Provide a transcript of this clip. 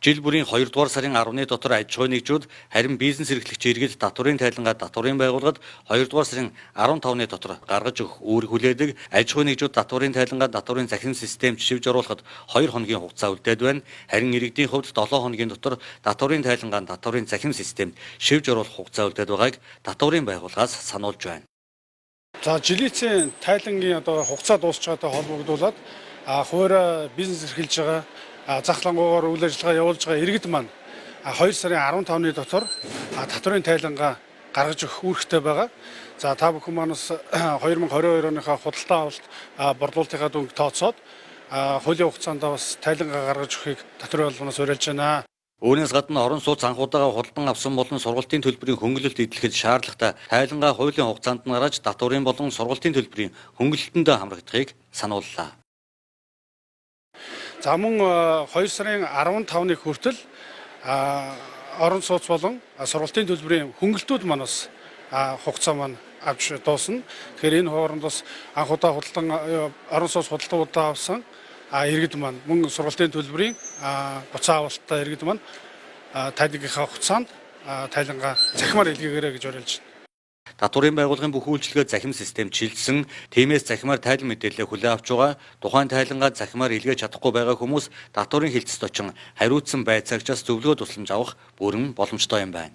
Жил бүрийн 2 дугаар сарын 10-ны дотор аж ахуйн нэгжүүд харин бизнес эрхлэгч иргэд татварын тайлангаа татварын байгууллагад 2 дугаар сарын 15-ны дотор гаргаж өгөх үүрэг хүлээдэг. Аж ахуйн нэгжүүд татварын тайлангаа татварын захин системд шивж оруулахад 2 хоногийн хугацаа үлдээд байна. Харин иргэдийн хувьд 7 хоногийн дотор татварын тайлангаа татварын захин системд шивж оруулах хугацаа үлдээд байгааг татварын байгууллагаас сануулж байна. За жилийн тайлангийн хугацаа дуусч байгаатай холбогдуулаад хуваарь бизнес эрхэлж байгаа захлангуугаар үйл ажиллагаа явуулж байгаа иргэд маань 2 сарын 15-ны дотор татварын тайлангаа гаргаж өгөх үүрэгтэй байгаа. За та бүхэн манаас 2022 оныхаа худалдаа авалт борлуулалтынхаа дүнг тооцоод хуулийн хугацаанд бас тайлангаа гаргаж өгөхийг татварын байгууллагаас уриалж байна. Үүнээс гадна орон сууц анхудаага худалдан авсан болон сургалтын төлбөрийн хөнгөлөлт эдлэхэд шаардлагатай тайлангаа хуулийн хугацаанд нь гаргаж татварын болон сургалтын төлбөрийн хөнгөлөлтөнд хамрагдахыг санууллаа. За мөн 2 сарын 15-ны хүртэл орон сууц болон сургалтын төлбөрийн хөнгөлтүүд манаас хугацаа маань авч дуусна. Тэгэхээр энэ хооронд бас анхудаа худалдан орон сууц худалдаануудаа авсан иргэд маань мөн сургалтын төлбөрийн буцаа авалттай иргэд маань тайлангийнхаа хугацаанд тайлангаа захимаар илгээгээрэй гэж уриалж байна. Татварын байгууллагын бүх үйлчилгээ захим системд шилжсэн. Тиймээс захимаар тайлан мэдээлэл хүлээн авч байгаа. Тухайн тайлангаа захимаар илгээж чадахгүй байгаа хүмүүс татварын хэлцэд очин хариуцсан байцаагчаас зөвлөгөө тусламж авах бүрэн боломжтой юм байна.